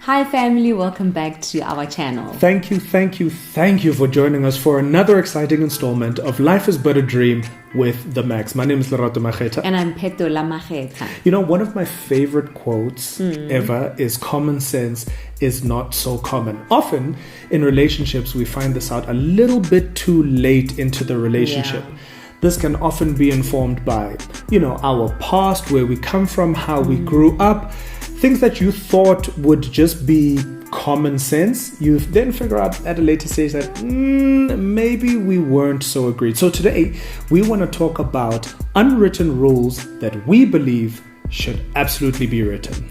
Hi family, welcome back to our channel. Thank you for joining us for another exciting installment of Life is But a Dream with the Makhs. My name is Makhs. And I'm Petola Makhs. You know, one of my favorite quotes ever is common sense is not so common. Often in relationships, we find this out a little bit too late into the relationship. Yeah. This can often be informed by, our past, where we come from, how we grew up. Things that you thought would just be common sense, you then figure out at a later stage that maybe we weren't so agreed. So today, we want to talk about unwritten rules that we believe should absolutely be written.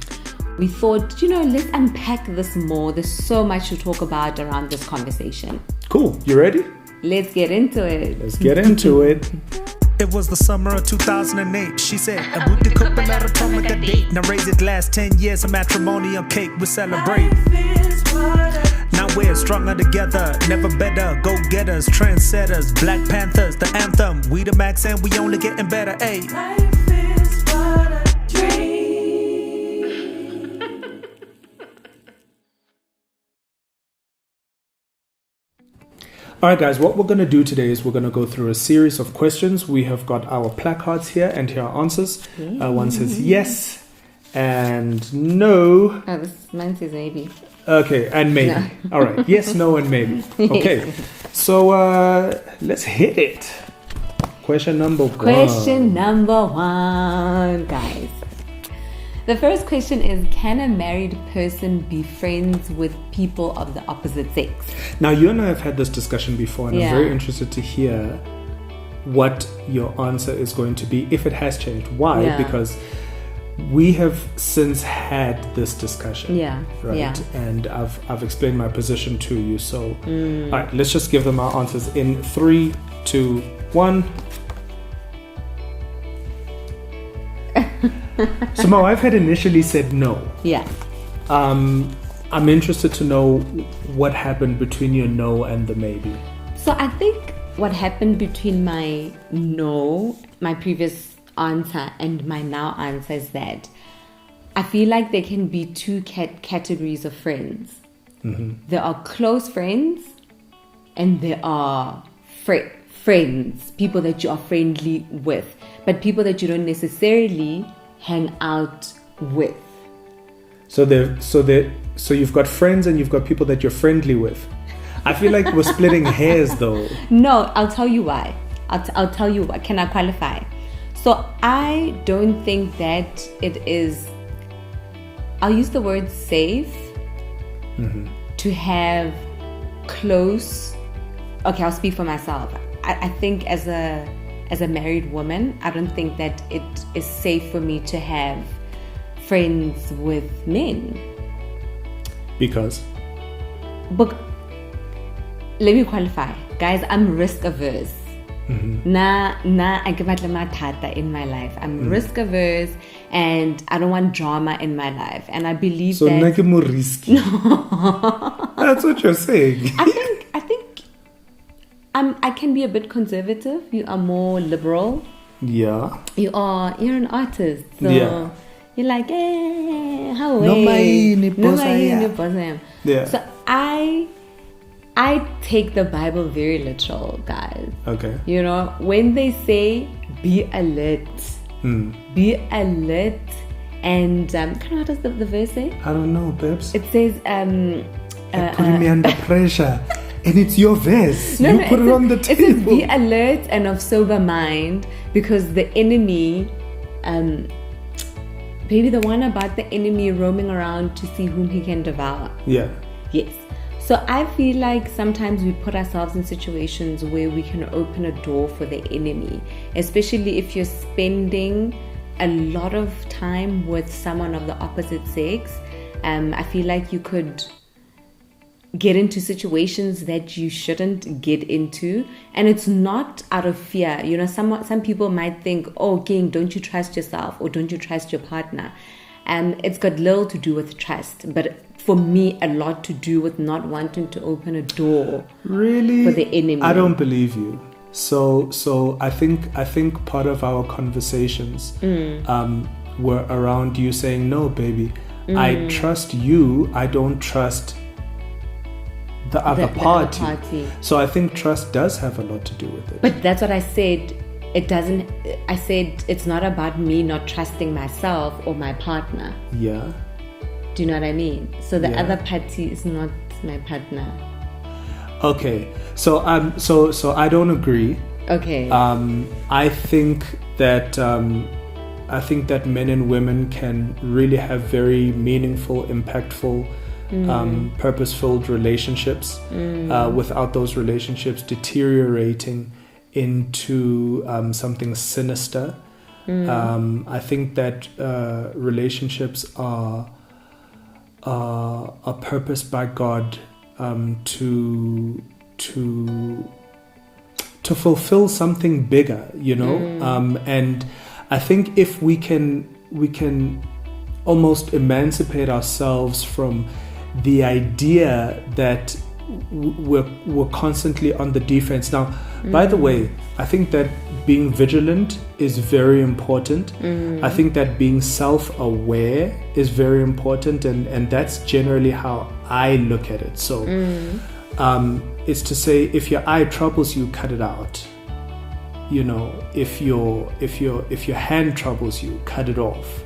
We thought, let's unpack this more. There's so much to talk about around this conversation. Cool. You ready? Let's get into it. It was the summer of 2008. She said, I would cook a marital with a date. Now raise it last 10 years of matrimony on cake. We celebrate. Now we're stronger together. Never better. Go-getters, trendsetters, Black Panthers, the anthem. We the Makhs and we only getting better. Ayy. Life is but a dream. All right, guys, what we're going to do today is we're going to go through a series of questions. We have got our placards here, and here are answers. One says yes and no. Oh, mine says maybe. Okay, and maybe. No. All right, yes, no, and maybe. Okay, so let's hit it. Question number one, guys. The first question is, can a married person be friends with people of the opposite sex? Now, you and I have had this discussion before, and I'm very interested to hear what your answer is going to be, if it has changed. Why? Yeah. Because we have since had this discussion. Yeah. Right? Yeah. And I've explained my position to you. So, all right, let's just give them our answers in 3, 2, 1. So my wife had initially said no. Yeah. I'm interested to know what happened between your no and the maybe. So I think what happened between my no, my previous answer, and my now answer is that I feel like there can be two categories of friends. Mm-hmm. There are close friends and there are friends, people that you are friendly with, but people that you don't necessarily hang out with. So you've got friends and you've got people that you're friendly with. I feel like we're splitting hairs though. No, I'll tell you why. I'll tell you why. Can I qualify? So I don't think that it is, I'll use the word safe to have close, okay, I'll speak for myself. I think as a married woman, I don't think that it is safe for me to have friends with men. Because? But let me qualify. Guys, I'm risk averse. I give my in my life. I'm risk averse and I don't want drama in my life. And I believe so that... So more risky. No. That's what you're saying. I think I can be a bit conservative. You are more liberal. Yeah. You're an artist. So yeah. You're like, how no way? Yeah. So I take the Bible very literal, guys. Okay. When they say be alert. Be alert. And what does the verse say? I don't know, babes. It says putting me under pressure. And it's your verse. Put it on the table. It says be alert and of sober mind, because the enemy, maybe the one about the enemy roaming around to see whom he can devour. Yeah. Yes. So I feel like sometimes we put ourselves in situations where we can open a door for the enemy, especially if you're spending a lot of time with someone of the opposite sex. I feel like you could get into situations that you shouldn't get into, and it's not out of fear. Some people might think, oh, King, don't you trust yourself, or don't you trust your partner? It's got little to do with trust, but for me, a lot to do with not wanting to open a door really for the enemy. I don't believe you. So I think part of our conversations were around you saying, no, baby, I trust you, I don't trust the other party. So I think trust does have a lot to do with it. But that's what I said. It doesn't. I said it's not about me not trusting myself or my partner. Yeah. Do you know what I mean? So the Yeah. other party is not my partner. Okay. So so I don't agree. Okay. I think that men and women can really have very meaningful, impactful, purpose-filled relationships without those relationships deteriorating into something sinister. I think that relationships are purposed by God to fulfill something bigger, you know. And I think if we can almost emancipate ourselves from the idea that we're constantly on the defense. Now, by the way, I think that being vigilant is very important. I think that being self-aware is very important, and that's generally how I look at it. So it's to say, if your eye troubles you, cut it out. You know, if your hand troubles you, cut it off.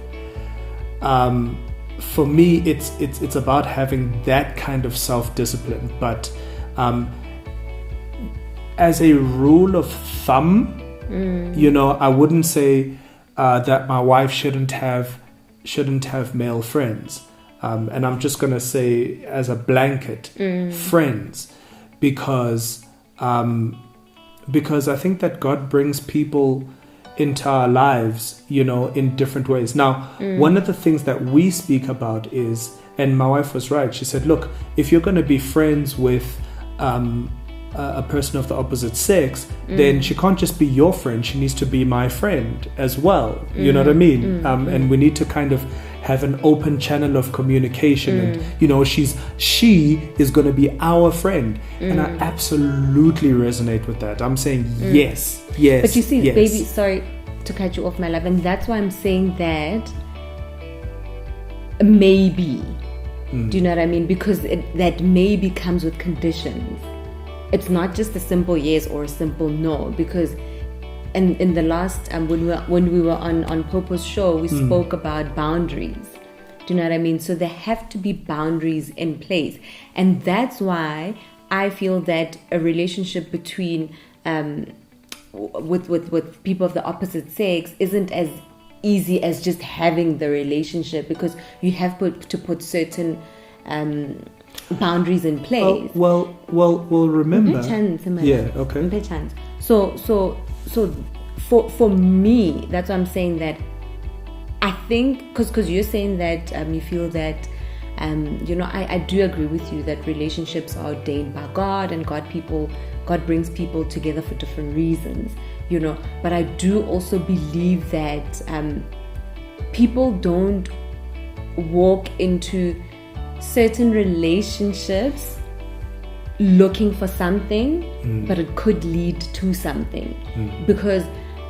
For me, it's about having that kind of self-discipline. But as a rule of thumb, you know, I wouldn't say that my wife shouldn't have male friends. And I'm just gonna say, as a blanket, friends, because I think that God brings people into our lives, you know, in different ways. Now, one of the things that we speak about is, and my wife was right, she said, look, if you're going to be friends with a person of the opposite sex, then she can't just be your friend, she needs to be my friend as well. You know what I mean? And we need to kind of have an open channel of communication. And, you know, she is going to be our friend. And I absolutely resonate with that. I'm saying yes. But you see, yes. baby, sorry to cut you off, my love, and that's why I'm saying that maybe. Do you know what I mean? Because that maybe comes with conditions. It's not just a simple yes or a simple no. Because in the last when we were on Popo's show, we spoke about boundaries. Do you know what I mean? So there have to be boundaries in place, and that's why I feel that a relationship between with people of the opposite sex isn't as easy as just having the relationship, because you have to put certain boundaries in place. Well, remember. Yeah, okay. So for me, that's why I'm saying that I think, because you're saying that you feel that you know, I do agree with you that relationships are ordained by God, and God brings people together for different reasons, you know. But I do also believe that people don't walk into certain relationships looking for something, but it could lead to something, because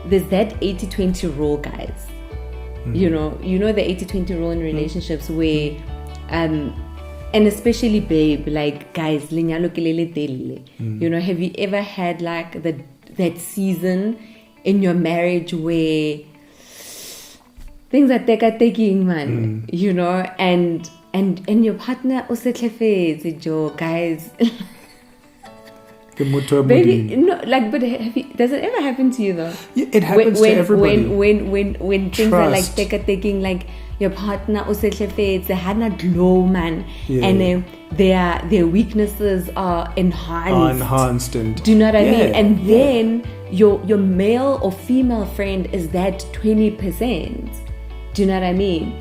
there's that 80-20 rule, guys. You know the 80-20 rule in relationships, where and especially, babe, like, guys, lenyalo ke le telele. You know, have you ever had like that season in your marriage where things are taking, man, you know, and your partner also Joe, guys. Baby, no, like, but does it ever happen to you though? Yeah, it happens to everybody. When things are like taking, like your partner also hana glow, man, and their weaknesses are enhanced. And do you know what I mean? And then your male or female friend is that 20%. Do you know what I mean?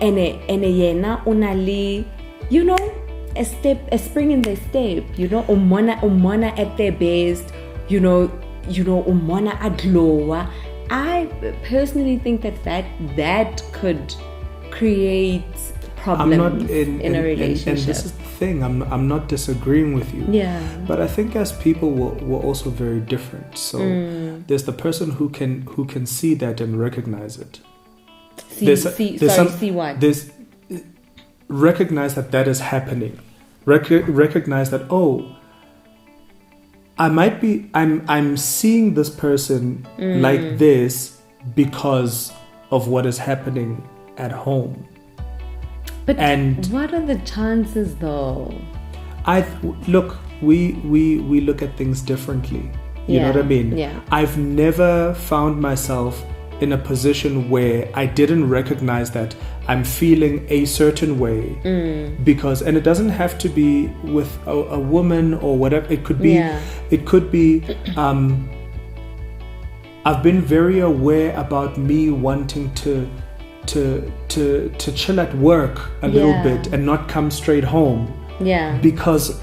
And yena unali, you know, a spring in their step, you know, umona at their best, you know, umona at lower. I personally think that could create problems in a relationship. And this is the thing, I'm not disagreeing with you. Yeah. But I think as people we're also very different. So there's the person who can see that and recognize it. See what? recognize that is happening. Recognize that, oh, I'm seeing this person like this because of what is happening at home. But And what are the chances, though? We look at things differently. You know what I mean? Yeah. I've never found myself in a position where I didn't recognize that I'm feeling a certain way because, and it doesn't have to be with a woman or whatever. It could be. It could be. I've been very aware about me wanting to chill at work a little bit and not come straight home. Yeah. Because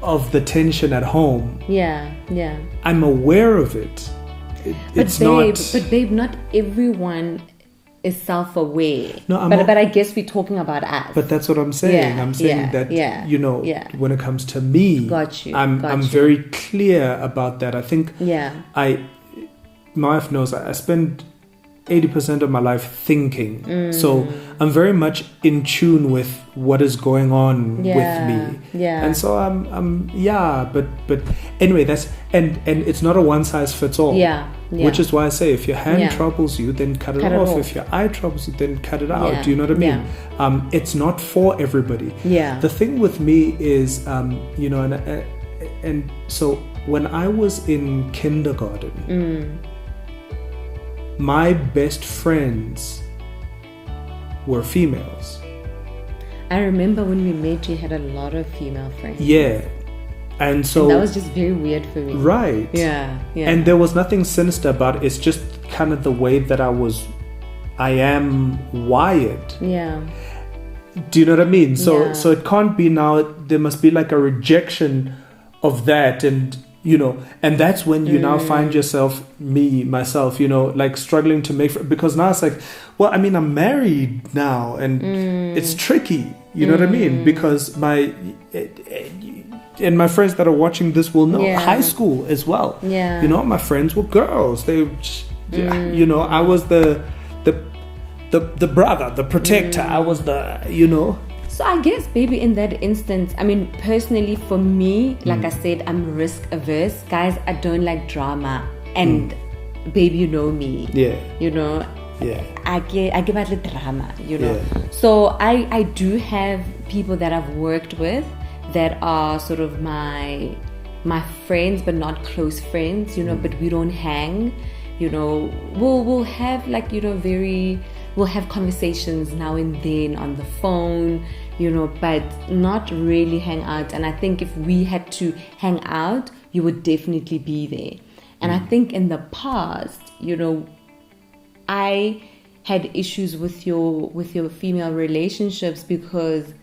of the tension at home. Yeah. I'm aware of it. It's not. But babe, not everyone is self-aware. No, but I guess we're talking about us. But that's what I'm saying. Yeah, I'm saying that when it comes to me, Got you. I'm very clear about that. I think my wife knows I spend 80% of my life thinking. So I'm very much in tune with what is going on with me. Yeah. And so but anyway, that's and it's not a one size fits all. Yeah. Which is why I say if your hand troubles you, then cut it off. If your eye troubles you, then cut it out. Do you know what I mean? It's not for everybody. Yeah. The thing with me is and so when I was in kindergarten, my best friends were females. I remember when we met, you had a lot of female friends. Yeah. And so that was just very weird for me. Right. Yeah. And there was nothing sinister about it. It's just kind of the way that I am wired. Yeah. Do you know what I mean? So it can't be now, there must be like a rejection of that, and and that's when you now find yourself, myself, like struggling to because now it's like, well, I mean, I'm married now, and it's tricky, you know what I mean? Because my friends that are watching this will know, high school as well. Yeah. My friends were girls. They, I was the brother, the protector. I was the, So I guess, baby, in that instance, I mean, personally, for me, like I said, I'm risk averse. Guys, I don't like drama. And, baby, you know me. Yeah. Yeah. I give out the drama, Yeah. So I do have people that I've worked with that are sort of my friends, but not close friends, but we don't hang. We'll have like, we'll have conversations now and then on the phone, but not really hang out. And I think if we had to hang out, you would definitely be there. And I think in the past, I had issues with your female relationships because,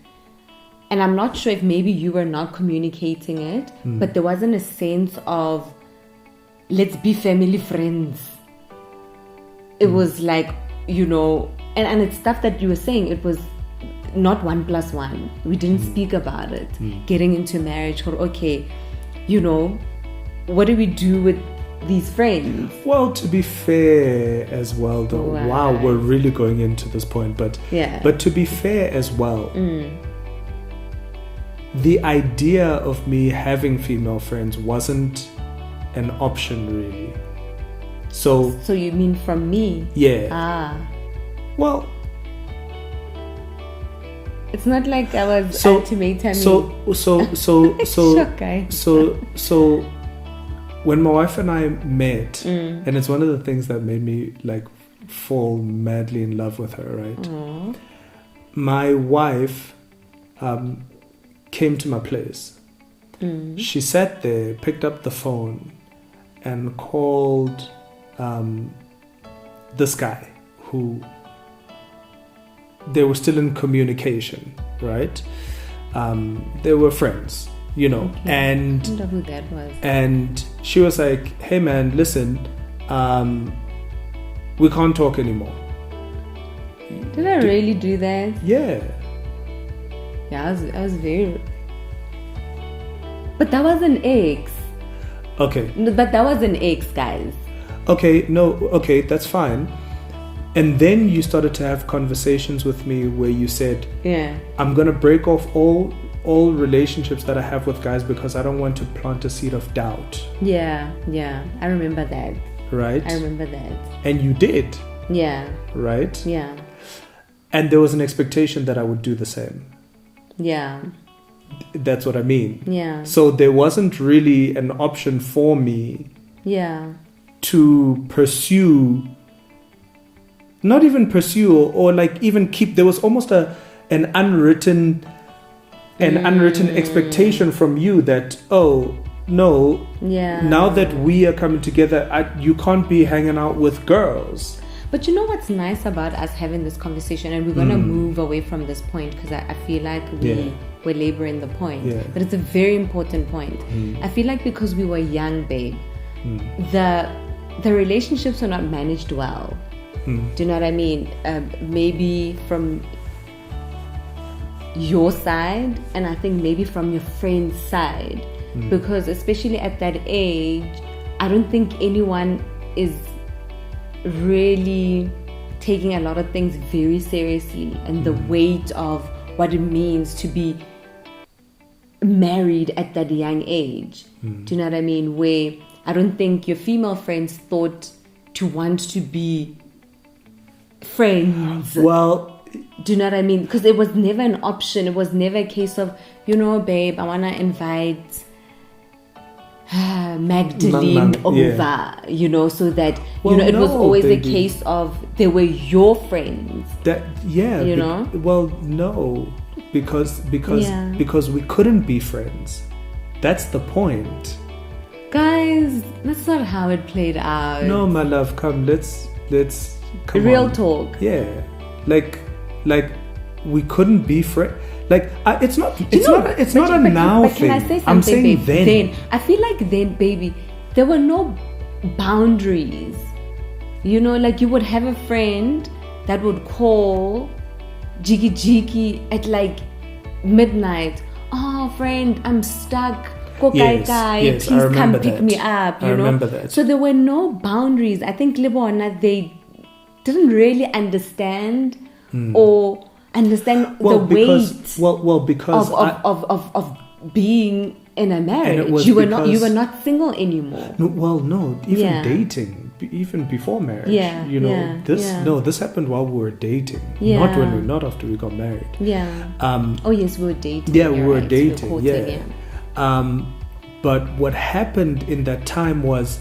and I'm not sure if maybe you were not communicating it, but there wasn't a sense of, let's be family friends. It was like, and it's stuff that you were saying, it was not 1+1. We didn't speak about it. Getting into marriage, or okay, what do we do with these friends? Well, to be fair as well, though, wow, we're really going into this point, but to be fair as well, the idea of me having female friends wasn't an option really. So you mean from me? Yeah. Well, it's not like I was ultimatum. So when my wife and I met, and it's one of the things that made me like fall madly in love with her, right? Aww. My wife came to my place. She sat there, picked up the phone, and called this guy who they were still in communication, right? They were friends, Okay. And I wonder who that was. And she was like, "Hey man, listen, we can't talk anymore." Did I really do that? Yeah. Yeah, I was very. But that was an ex. Okay. No, but that was an ex, guys. Okay, no, okay, that's fine. And then you started to have conversations with me where you said, Yeah. I'm going to break off all relationships that I have with guys because I don't want to plant a seed of doubt. Yeah. I remember that. Right? I remember that. And you did. Yeah. Right? Yeah. And there was an expectation that I would do the same. Yeah. That's what I mean. Yeah. So there wasn't really an option for me Yeah. to pursue, not even pursue or like even keep. There was almost an unwritten expectation from you that, oh no, Yeah. now that we are coming together, you can't be hanging out with girls. But you know what's nice about us having this conversation, and we're going to move away from this point because I feel like we're laboring the point. Yeah. But it's a very important point. I feel like because we were young, babe, the relationships were not managed well. Do you know what I mean? Maybe from your side, and I think maybe from your friend's side. Because especially at that age, I don't think anyone is really taking a lot of things very seriously, and the weight of what it means to be married at that young age. Do you know what I mean? Where I don't think your female friends thought to want to be friends. Well, Do you know what I mean? Because it was never an option. It was never a case of, babe, I want to invite Magdalene over, so that, it was always baby. a case of they were your friends. Well, no, because we couldn't be friends. That's the point. Guys, that's not how it played out. No, my love, come, let's come Real on. talk. Yeah, like we couldn't be friends. Like it's not a now but thing. Can I say something, I'm saying babe? then. I feel like then, baby, there were no boundaries. Like you would have a friend that would call jiki at like midnight. Oh, friend, I'm stuck. Go Yes, please I remember come that. pick me up. I remember that. So there were no boundaries. I think Libona, they didn't really understand or understand the weight because of being in a marriage. You were not single anymore. No, even dating, even before marriage. This happened while we were dating, not after we got married. Oh yes, we were dating. Yeah, we were right. dating. We were courting, But what happened in that time was,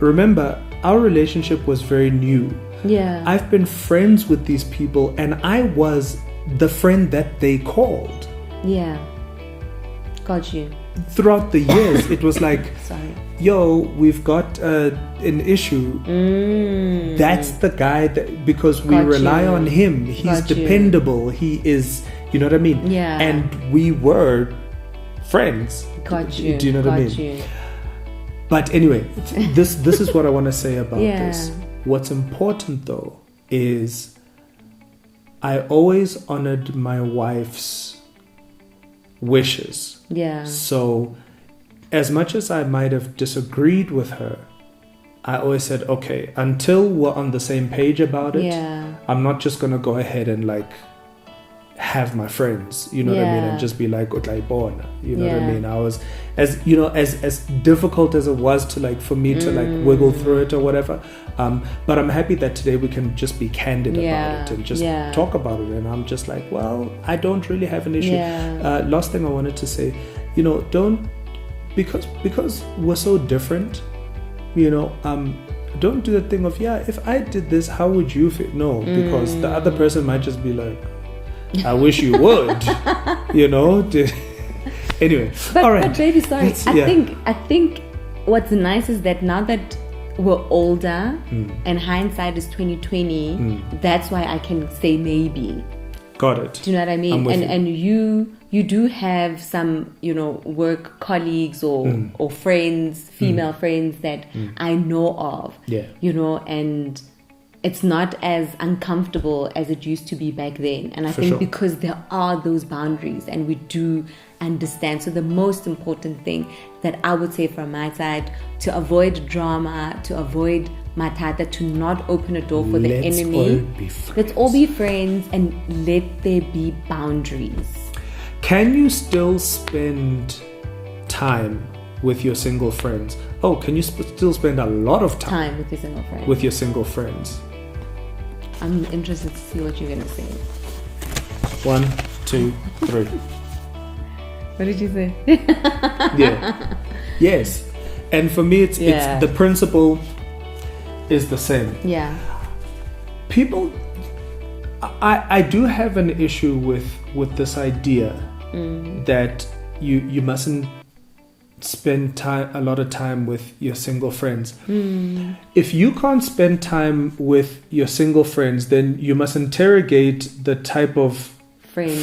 remember, our relationship was very new. Yeah. I've been friends with these people, and I was the friend that they called. Yeah. Got you. Throughout the years, it was like, Sorry. yo, we've got an issue. That's the guy that, because we rely on him. He's dependable. He is, you know what I mean? Yeah. And we were friends. Got you. Do you know what I mean? You. But anyway, this is what I want to say about Yeah. this. What's important though is I always honored my wife's wishes. Yeah. So as much as I might have disagreed with her, I always said, okay, until we're on the same page about it, I'm not just going to go ahead and like have my friends, you know what I mean, and just be like, born, you know what I mean. I was, as you know, as difficult as it was to like for me to like wiggle through it or whatever, but I'm happy that today we can just be candid about it and just talk about it. And I'm just like, well, I don't really have an issue. Last thing I wanted to say, don't, because we're so different, don't do the thing of, if I did this, how would you feel? No, because the other person might just be like, I wish you would, Anyway, but, all right. But baby, sorry. I think what's nice is that now that we're older and hindsight is 2020, that's why I can say maybe. Got it. Do you know what I mean? I'm with And you do have some, work colleagues or friends, female friends that I know of. Yeah. And it's not as uncomfortable as it used to be back then. And I For think sure. because there are those boundaries and we do understand. So the most important thing that I would say from my side, to avoid drama, to avoid matata, to not open a door for the Let's enemy. all be friends. Let's all be friends and let there be boundaries. Can you still spend time with your single friends? Oh, can you still spend a lot of time Time with your single friend. with your single friends? I'm interested to see what you're going to say. 1, 2, 3. What did you say? Yeah. Yes. And for me, it's the principle is the same. Yeah. People, I do have an issue with this idea that you mustn't spend a lot of time with your single friends. If you can't spend time with your single friends, then you must interrogate the type of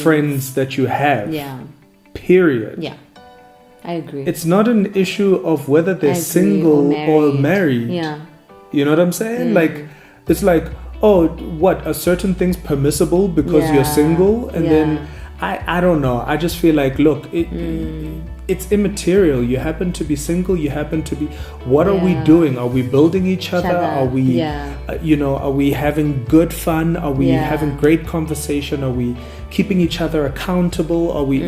friends that you have. Yeah. Period. Yeah. I agree. It's not an issue of whether they're I agree, single or married. Yeah. You know what I'm saying? Like, it's like, oh, what, a certain thing's permissible because you're single? And then, I don't know. I just feel like, look, it's immaterial. You happen to be single. You happen to be, what are we doing? Are we building each other? Are we, are we having good fun? Are we having great conversation? Are we keeping each other accountable? Are we,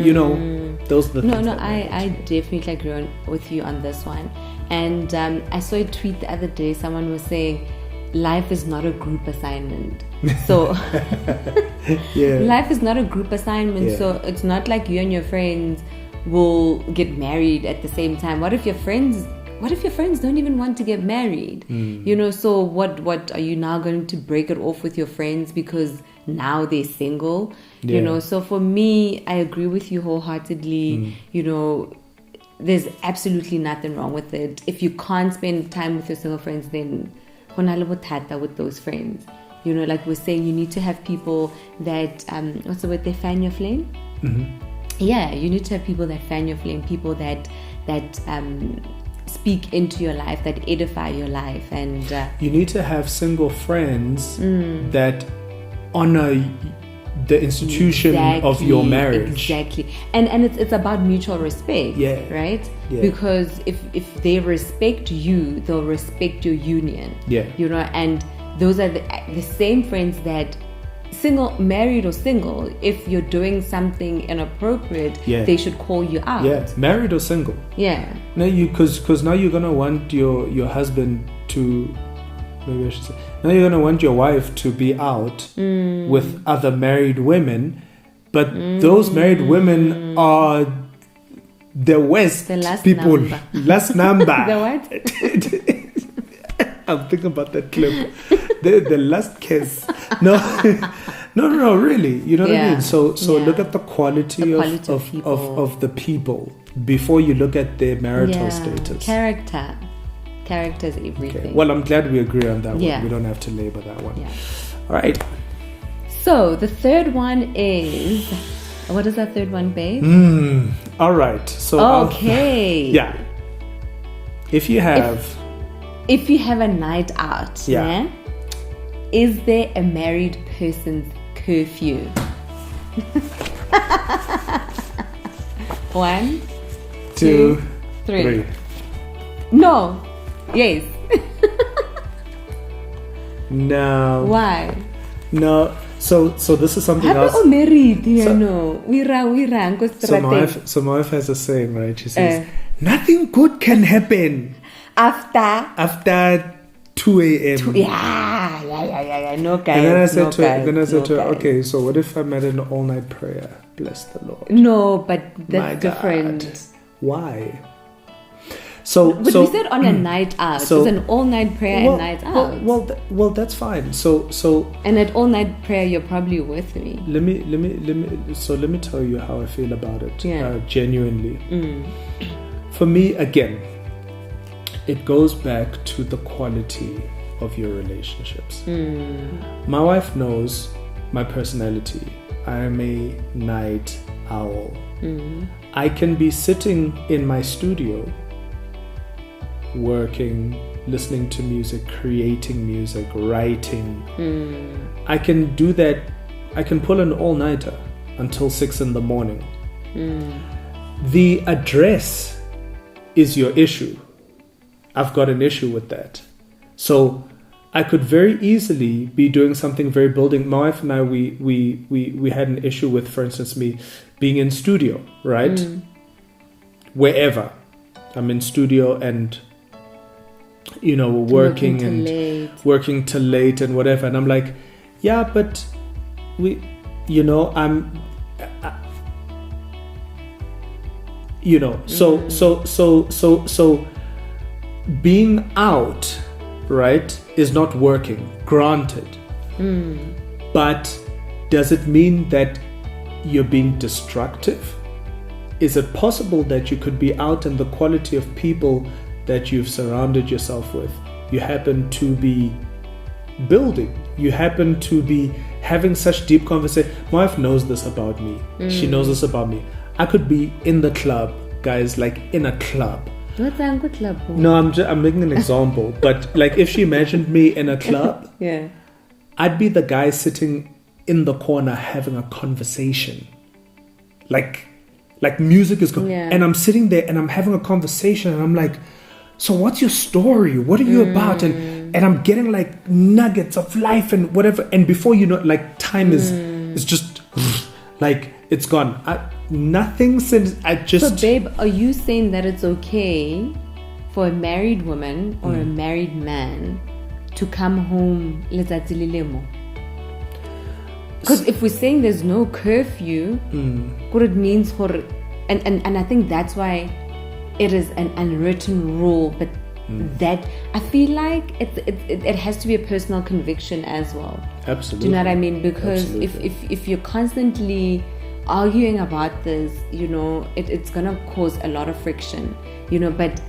those are the things. No, I definitely agree with you on this one. And I saw a tweet the other day. Someone was saying, life is not a group assignment. So life is not a group assignment. So it's not like you and your friends will get married at the same time. What if your friends don't even want to get married? So what are you now going to break it off with your friends because now they're single? So for me, I agree with you wholeheartedly. There's absolutely nothing wrong with it. If you can't spend time with your single friends, then with those friends. Like we're saying, you need to have people that what's the word? They fan your flame. Yeah, you need to have people that fan your flame, people that speak into your life, that edify your life, and you need to have single friends that honor the institution of your marriage. Exactly. And it's about mutual respect. Yeah. Right? Yeah. Because if they respect you, they'll respect your union. Yeah. And those are the same friends that, single, married or single, if you're doing something inappropriate, they should call you out. Yeah. Married or single. Yeah. Now because now you're gonna want your husband to, maybe I should say, now you're gonna want your wife to be out with other married women, but those married women are the worst last people. number. Last number. The what? I'm thinking about that clip. The last kiss. No, really. You know what I mean? So look at the quality of the people before you look at their marital status. Character is everything. Okay. Well, I'm glad we agree on that one. Yeah. We don't have to labor that one. Yeah. All right. So the third one is, what is that third one, babe? All right. So okay. yeah. If you have a night out, is there a married person's curfew? 1, 2, 3. No. Yes. No. Why? No. So this is something Happy else. or married? So So my wife has a saying, right? She says, nothing good can happen after 2 a.m. Yeah. No, guys. And then I said to her, okay, so what if I'm at an all-night prayer? Bless the Lord. No, but that's My different. God. Why? But we said on a night out. So- it's an all-night prayer and night out. Well, that's fine. So and at all-night prayer, you're probably with me. let me tell you how I feel about it. Yeah. Genuinely. For me, again, it goes back to the quality of your relationships. My wife knows my personality. I am a night owl. I can be sitting in my studio working listening to music, creating music, writing. I can do that. I can pull an all-nighter until 6 in the morning. The address is your issue. I've got an issue with that. So I could very easily be doing something very building. My wife and I, we had an issue with, for instance, me being in studio, right? Wherever I'm in studio and, you know, working till late and whatever. And I'm like, yeah, but you know, so being out, right, is not working, granted. But does it mean that you're being destructive? Is it possible that you could be out and the quality of people that you've surrounded yourself with, you happen to be building, you happen to be having such deep conversation? My wife knows this about me. She knows this about me. I could be in the club, guys, like in a club. What's a good club? No, I'm making an example. But like if she imagined me in a club, yeah, I'd be the guy sitting in the corner having a conversation. Like music is going, and I'm sitting there and I'm having a conversation and I'm like, so what's your story? What are you about? And I'm getting like nuggets of life and whatever. And before you know, like time is just like it's gone. Nothing since I just. So babe, are you saying that it's okay for a married woman or a married man to come home? Because if we're saying there's no curfew, what it means for, and I think that's why it is an unwritten rule, but that I feel like it has to be a personal conviction as well. Absolutely. Do you know what I mean? Because if you're constantly arguing about this, you know, it's gonna cause a lot of friction, you know. But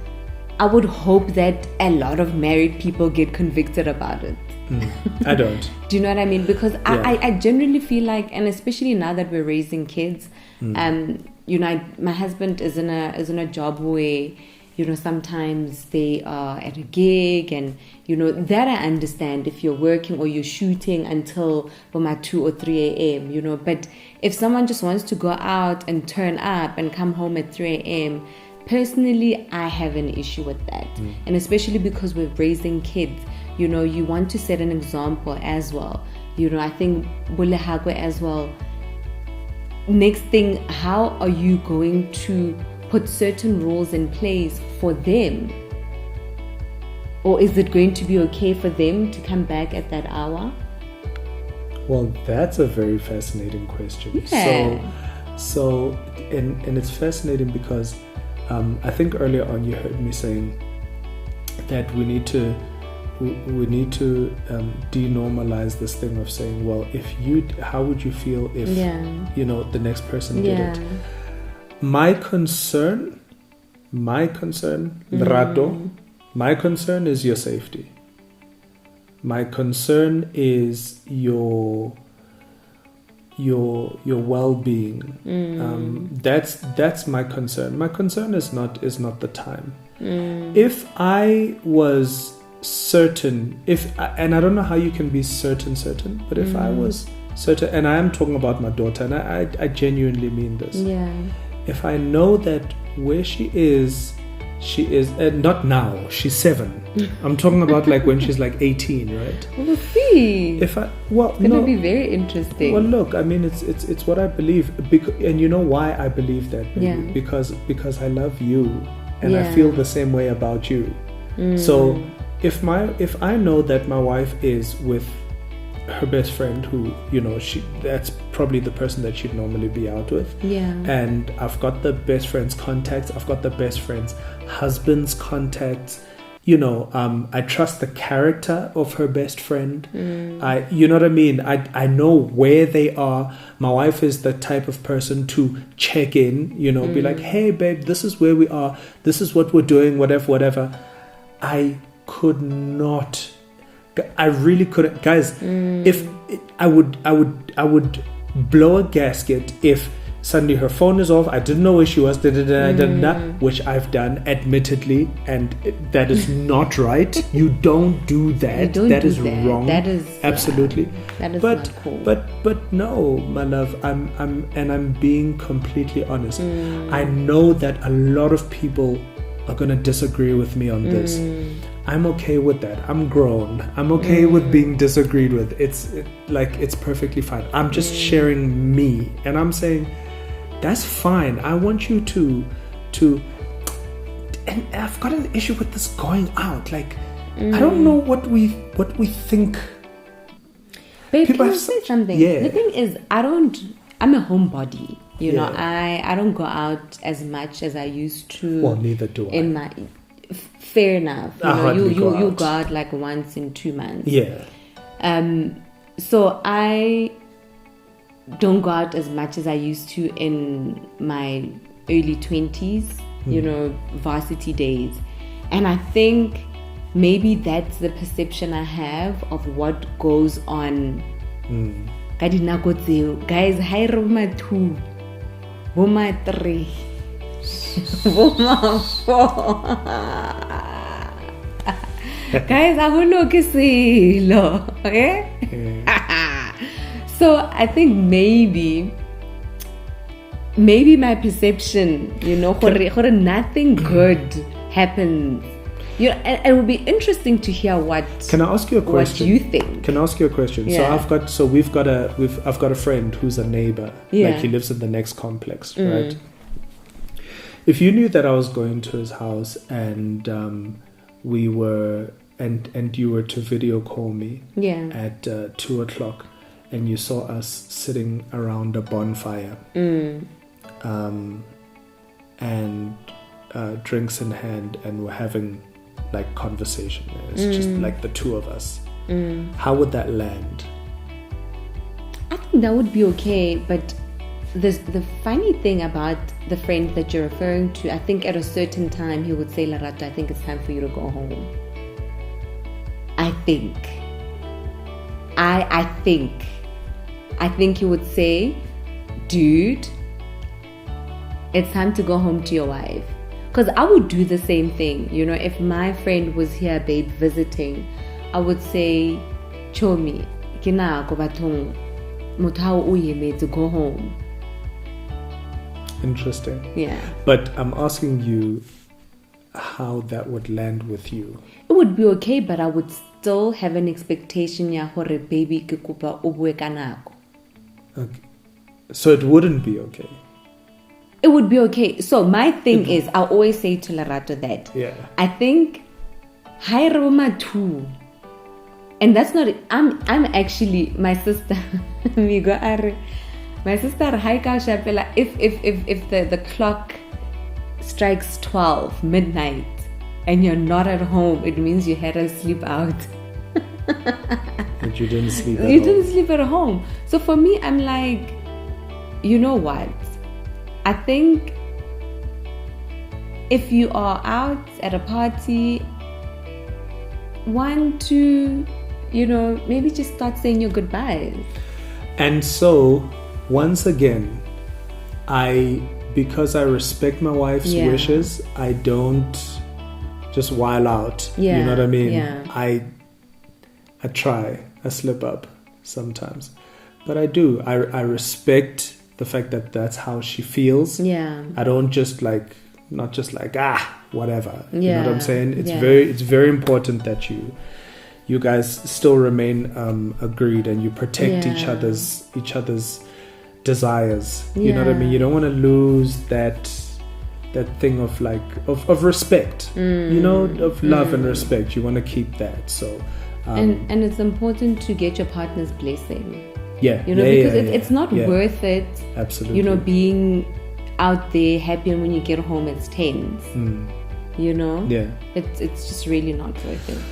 I would hope that a lot of married people get convicted about it. I don't. Do you know what I mean? Because I generally feel like, and especially now that we're raising kids, you know, my husband is in a job where, you know, sometimes they are at a gig, and you know that I understand if you're working or you're shooting until 2 or 3 a.m. You know, but if someone just wants to go out and turn up and come home at 3 a.m. personally, I have an issue with that, and especially because we're raising kids. You know, you want to set an example as well. You know, I think Bulehagwe as well. Next thing, how are you going to put certain rules in place for them? Or is it going to be okay for them to come back at that hour? Well, that's a very fascinating question. Yeah. So it's fascinating because I think earlier on you heard me saying that we need to denormalize this thing of saying, well, how would you feel if you know the next person did it? My concern, Lerato, my concern is your safety. My concern is your well-being. That's my concern. My concern is not the time. If I was certain, and I don't know how you can be certain, but if I was certain, and I am talking about my daughter, and I genuinely mean this. Yeah. If I know that where she is, not now, she's 7. I'm talking about like when she's like 18, right? We'll see. It's gonna be very interesting. Well, look, I mean, it's what I believe, and you know why I believe that? Baby? Yeah. Because I love you, and I feel the same way about you. So if I know that my wife is with her best friend, who, you know, that's probably the person that she'd normally be out with. Yeah. And I've got the best friend's contacts. I've got the best friend's husband's contacts. You know, I trust the character of her best friend. You know what I mean? I know where they are. My wife is the type of person to check in, you know, be like, hey, babe, this is where we are. This is what we're doing, whatever. I could not. I really couldn't, guys. If I would blow a gasket if suddenly her phone is off. I didn't know where she was, which I've done, admittedly, and that is not right. You don't do that. That is wrong. That is absolutely. That is but, not cool. But no, my love. I'm being completely honest. I know that a lot of people are gonna disagree with me on this. I'm okay with that. I'm grown. I'm okay with being disagreed with. It's perfectly fine. I'm just sharing me, and I'm saying that's fine. I want you to and I've got an issue with this going out. Like I don't know what we think. Babe, People can I have say such- something? yeah. The thing is, I'm a homebody. You know, Yeah. I don't go out as much as I used to. Well, neither do I. In my fair enough. I hardly go You out. go out like once in 2 months. Yeah. So I don't go out as much as I used to in my early 20s, you know, varsity days. And I think maybe that's the perception I have of what goes on. Ka dinako tseo. Guys, hi Roma 2, Roma 3, Roma 4. Guys, I don't know ke selo, eh? So I think maybe my perception, you know, gore nothing good happens. You know, and it would be interesting to hear what. Can I ask you a question? What you think? Can I ask you a question? Yeah. I've got a friend who's a neighbor. Yeah. Like he lives in the next complex, right? If you knew that I was going to his house and you were to video call me at 2:00 and you saw us sitting around a bonfire and drinks in hand, and we're having like conversation. It's just like the two of us. How would that land? I think that would be okay, but the funny thing about the friend that you're referring to, I think at a certain time he would say, Larato, I think it's time for you to go home. I think he would say, dude, it's time to go home to your wife. Because I would do the same thing. You know, if my friend was here, babe, visiting, I would say, Chomi, kina ko batong mutao uyeme to go home. Interesting. Yeah. But I'm asking you how that would land with you. It would be okay, but I would still have an expectation ya hore baby ke kopa o bue ka nako. Okay. So it wouldn't be okay. It would be okay. So my thing is, I always say to Larato that I think hi Roma too. And that's not it. I'm actually my sister. My sister hi ka shapela if the clock strikes 12 midnight and you're not at home, it means you had a sleep out. But you didn't sleep at You home. didn't sleep at home. So for me, I'm like, you know what? I think if you are out at a party, 1, 2, you know, maybe just start saying your goodbyes. And so, once again, because I respect my wife's wishes, I don't just while out. You know what I mean? Yeah. I try. I slip up sometimes. But I do. I respect the fact that that's how she feels. Yeah. I don't just not just whatever. You know what I'm saying? It's Yeah. it's very important that you guys still remain agreed and you protect each other's desires. You know what I mean? You don't want to lose that thing of of respect. You know, of love and respect. You want to keep that. So and it's important to get your partner's blessing. Yeah. You know, because it's not worth it. Absolutely. You know, being out there happy and when you get home it's tense. You know? Yeah. It's just really not worth it.